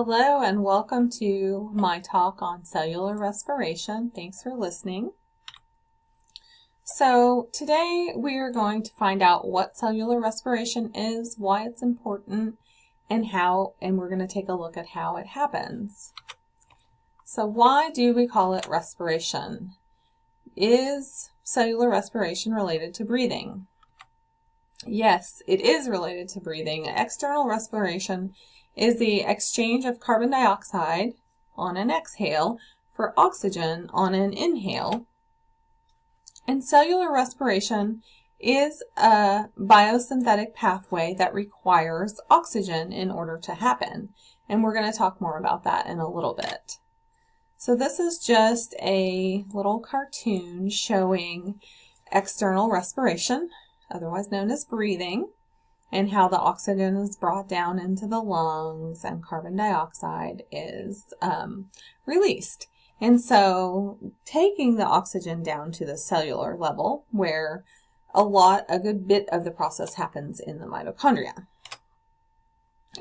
Hello and welcome to my talk on cellular respiration. Thanks for listening. So today we are going to find out what cellular respiration is, why it's important, and we're going to take a look at how it happens. So why do we call it respiration? Is cellular respiration related to breathing? Yes, it is related to breathing. External respiration is the exchange of carbon dioxide on an exhale for oxygen on an inhale. And cellular respiration is a biosynthetic pathway that requires oxygen in order to happen. And we're going to talk more about that in a little bit. So this is just a little cartoon showing external respiration, otherwise known as breathing, and how the oxygen is brought down into the lungs and carbon dioxide is released. And so taking the oxygen down to the cellular level, where a good bit of the process happens in the mitochondria.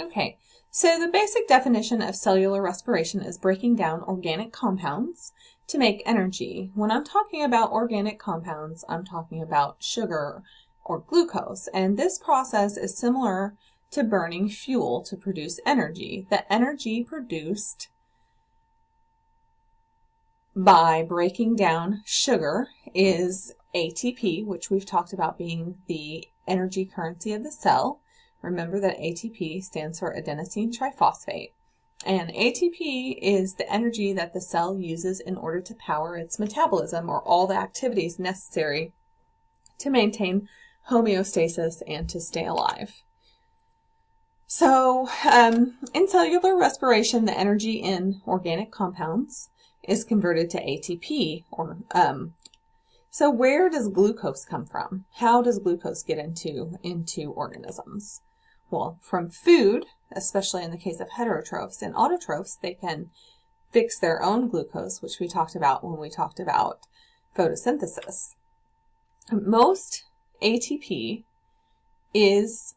Okay, so the basic definition of cellular respiration is breaking down organic compounds to make energy. When I'm talking about organic compounds, I'm talking about sugar or glucose, and this process is similar to burning fuel to produce energy. The energy produced by breaking down sugar is ATP, which we've talked about being the energy currency of the cell. Remember that ATP stands for adenosine triphosphate, and ATP is the energy that the cell uses in order to power its metabolism, or all the activities necessary to maintain homeostasis and to stay alive. So in cellular respiration, the energy in organic compounds is converted to ATP. So where does glucose come from? How does glucose get into organisms? Well, from food, especially in the case of heterotrophs. And autotrophs, they can fix their own glucose, which we talked about when we talked about photosynthesis. Most ATP is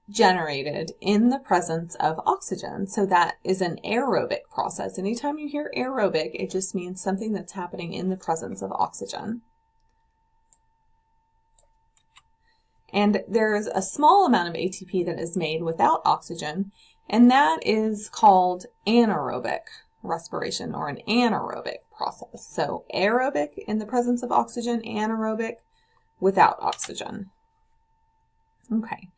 generated in the presence of oxygen. So that is an aerobic process. Anytime you hear aerobic, it just means something that's happening in the presence of oxygen. And there is a small amount of ATP that is made without oxygen, and that is called anaerobic respiration, or an anaerobic process. So aerobic in the presence of oxygen, anaerobic without oxygen. Okay,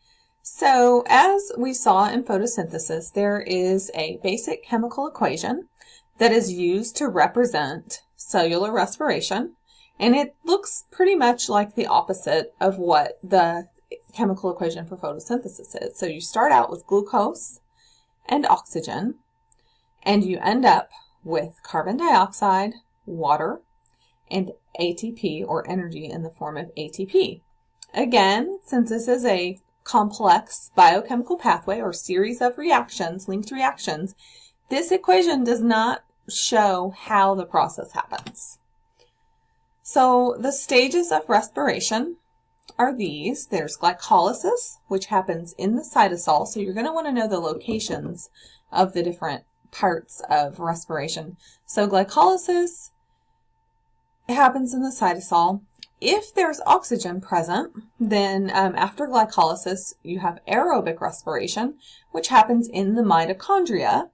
so as we saw in photosynthesis, there is a basic chemical equation that is used to represent cellular respiration, and it looks pretty much like the opposite of what the chemical equation for photosynthesis is. So you start out with glucose and oxygen, and you end up with carbon dioxide, water, and ATP, or energy in the form of ATP. Again, since this is a complex biochemical pathway or series of reactions, linked reactions, this equation does not show how the process happens. So the stages of respiration are these. There's glycolysis, which happens in the cytosol. So you're going to want to know the locations of the different parts of respiration. So glycolysis happens in the cytosol. If there's oxygen present, then after glycolysis, you have aerobic respiration, which happens in the mitochondria,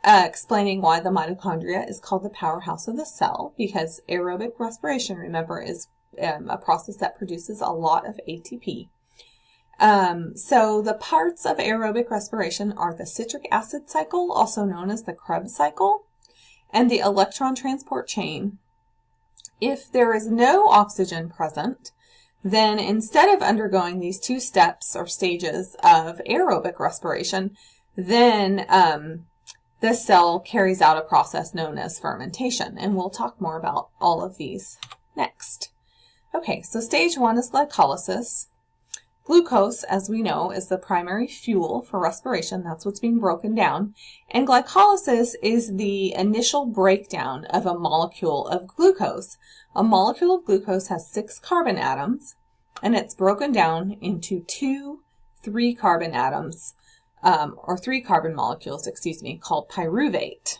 explaining why the mitochondria is called the powerhouse of the cell, because aerobic respiration, remember, is a process that produces a lot of ATP. So the parts of aerobic respiration are the citric acid cycle, also known as the Krebs cycle, and the electron transport chain. If there is no oxygen present, then instead of undergoing these two steps or stages of aerobic respiration, then the cell carries out a process known as fermentation. And we'll talk more about all of these next. Okay, so stage one is glycolysis. Glucose, as we know, is the primary fuel for respiration. That's what's being broken down. And glycolysis is the initial breakdown of a molecule of glucose. A molecule of glucose has 6 carbon atoms, and it's broken down into 2 3-carbon atoms or 3 carbon molecules, called pyruvate.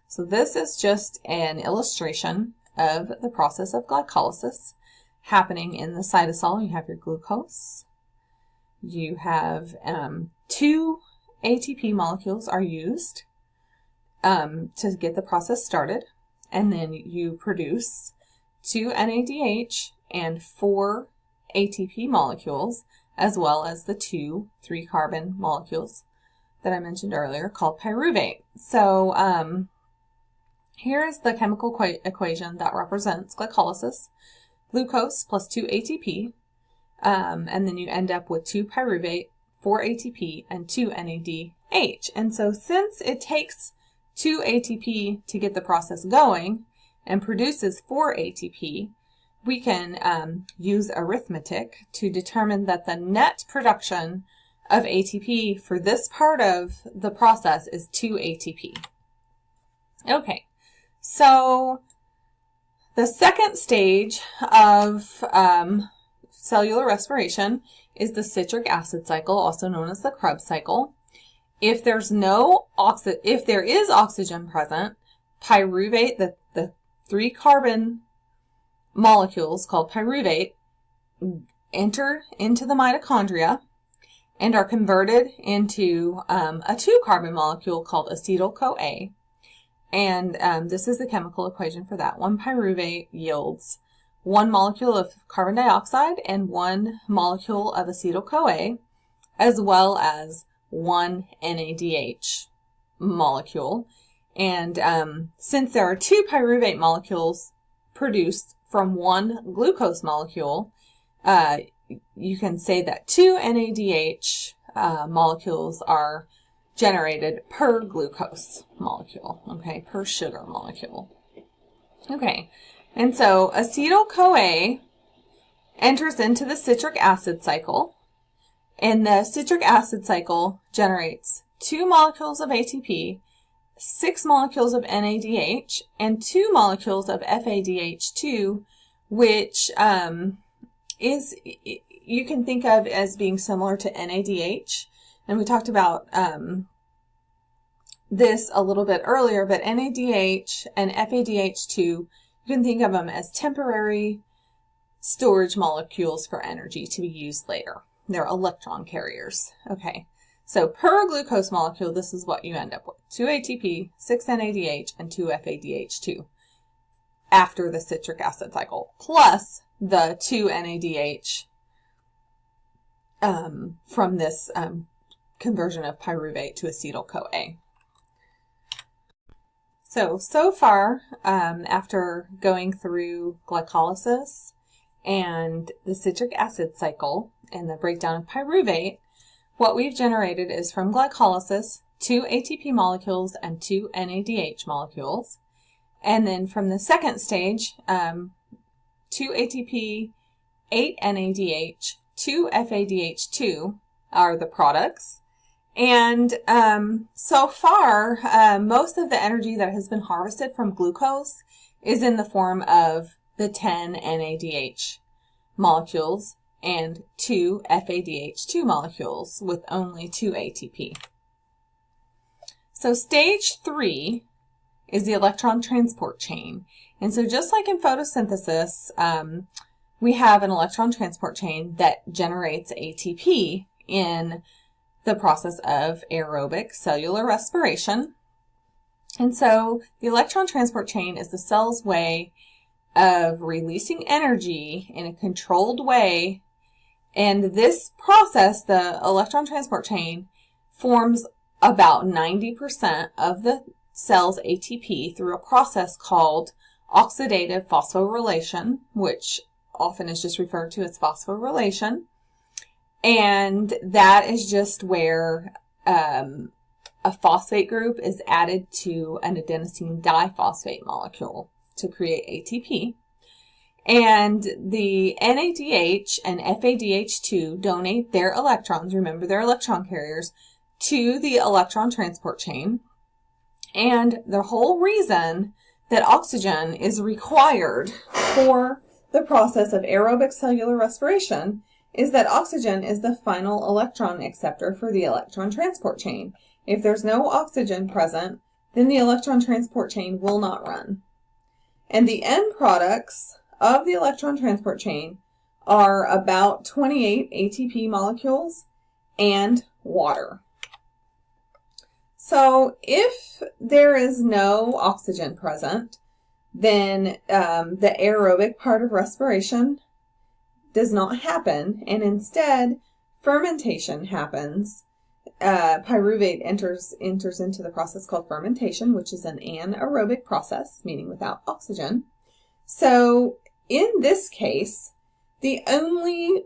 So this is just an illustration of the process of glycolysis happening in the cytosol. You have your glucose. You have 2 ATP molecules are used to get the process started. And then you produce 2 NADH and 4 ATP molecules, as well as the 2 3-carbon molecules that I mentioned earlier called pyruvate. So here is the chemical equation that represents glycolysis. Glucose plus 2 ATP, and then you end up with 2 pyruvate, 4 ATP, and 2 NADH. And so since it takes 2 ATP to get the process going and produces 4 ATP, we can use arithmetic to determine that the net production of ATP for this part of the process is 2 ATP. Okay, so the second stage of cellular respiration is the citric acid cycle, also known as the Krebs cycle. If there is oxygen present, pyruvate, the 3 carbon molecules called pyruvate, enter into the mitochondria and are converted into a 2 carbon molecule called acetyl-CoA. And this is the chemical equation for that. 1 pyruvate yields 1 molecule of carbon dioxide and 1 molecule of acetyl-CoA, as well as 1 NADH molecule. And since there are 2 pyruvate molecules produced from 1 glucose molecule, you can say that 2 NADH molecules are generated per glucose molecule, okay, per sugar molecule. Okay, and so acetyl-CoA enters into the citric acid cycle, and the citric acid cycle generates 2 molecules of ATP, 6 molecules of NADH, and 2 molecules of FADH2, which is, you can think of as being similar to NADH. And we talked about this a little bit earlier, but NADH and FADH2, you can think of them as temporary storage molecules for energy to be used later. They're electron carriers. Okay, so per glucose molecule, this is what you end up with. 2 ATP, 6 NADH, and 2 FADH2 after the citric acid cycle, plus the 2 NADH from this conversion of pyruvate to acetyl-CoA. So far, after going through glycolysis and the citric acid cycle and the breakdown of pyruvate, what we've generated is from glycolysis 2 ATP molecules and 2 NADH molecules. And then from the second stage, 2 ATP, 8 NADH, 2 FADH2 are the products. And so far, most of the energy that has been harvested from glucose is in the form of the 10 NADH molecules and 2 FADH2 molecules with only 2 ATP. So stage 3 is the electron transport chain. And so just like in photosynthesis, we have an electron transport chain that generates ATP in the process of aerobic cellular respiration. And so the electron transport chain is the cell's way of releasing energy in a controlled way. And this process, the electron transport chain, forms about 90% of the cell's ATP through a process called oxidative phosphorylation, which often is just referred to as phosphorylation. And that is just where a phosphate group is added to an adenosine diphosphate molecule to create ATP. And the NADH and FADH2 donate their electrons, remember they're electron carriers, to the electron transport chain. And the whole reason that oxygen is required for the process of aerobic cellular respiration is that oxygen is the final electron acceptor for the electron transport chain. If there's no oxygen present, then the electron transport chain will not run. And the end products of the electron transport chain are about 28 ATP molecules and water. So if there is no oxygen present, then the aerobic part of respiration does not happen, and instead fermentation happens. Pyruvate enters into the process called fermentation, which is an anaerobic process, meaning without oxygen. So in this case, the only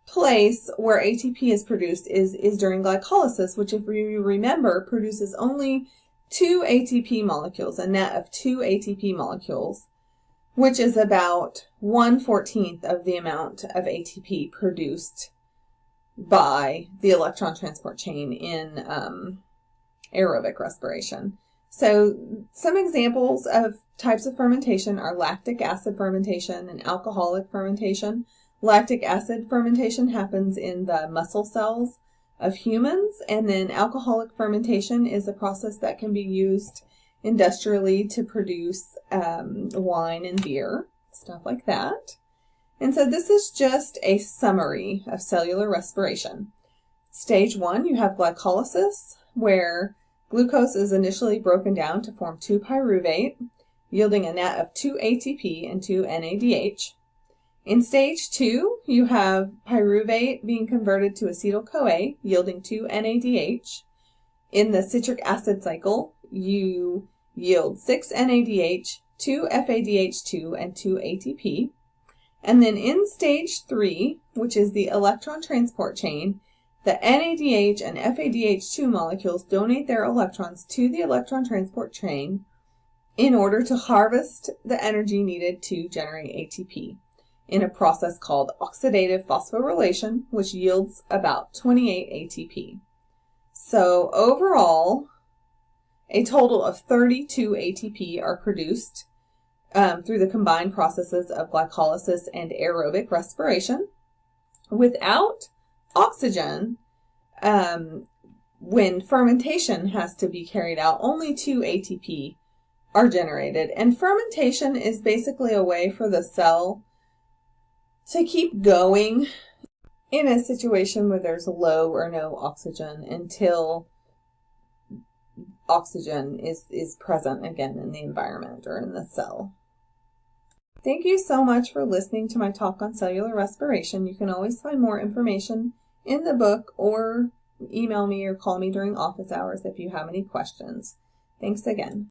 place where ATP is produced is during glycolysis, which, if you remember, produces only 2 ATP molecules, a net of 2 ATP molecules, which is about 1/14 of the amount of ATP produced by the electron transport chain in aerobic respiration. So some examples of types of fermentation are lactic acid fermentation and alcoholic fermentation. Lactic acid fermentation happens in the muscle cells of humans, and then alcoholic fermentation is a process that can be used industrially to produce wine and beer, stuff like that. And so this is just a summary of cellular respiration. Stage 1, you have glycolysis, where glucose is initially broken down to form 2-pyruvate, yielding a net of 2 ATP and 2 NADH. In stage 2, you have pyruvate being converted to acetyl-CoA, yielding 2 NADH. In the citric acid cycle, you yield 6 NADH, 2 FADH2, and 2 ATP. And then in stage 3, which is the electron transport chain, the NADH and FADH2 molecules donate their electrons to the electron transport chain in order to harvest the energy needed to generate ATP in a process called oxidative phosphorylation, which yields about 28 ATP. So overall, a total of 32 ATP are produced through the combined processes of glycolysis and aerobic respiration. Without oxygen, when fermentation has to be carried out, only 2 ATP are generated. And fermentation is basically a way for the cell to keep going in a situation where there's low or no oxygen until oxygen is present again in the environment or in the cell. Thank you so much for listening to my talk on cellular respiration. You can always find more information in the book, or email me or call me during office hours if you have any questions. Thanks again.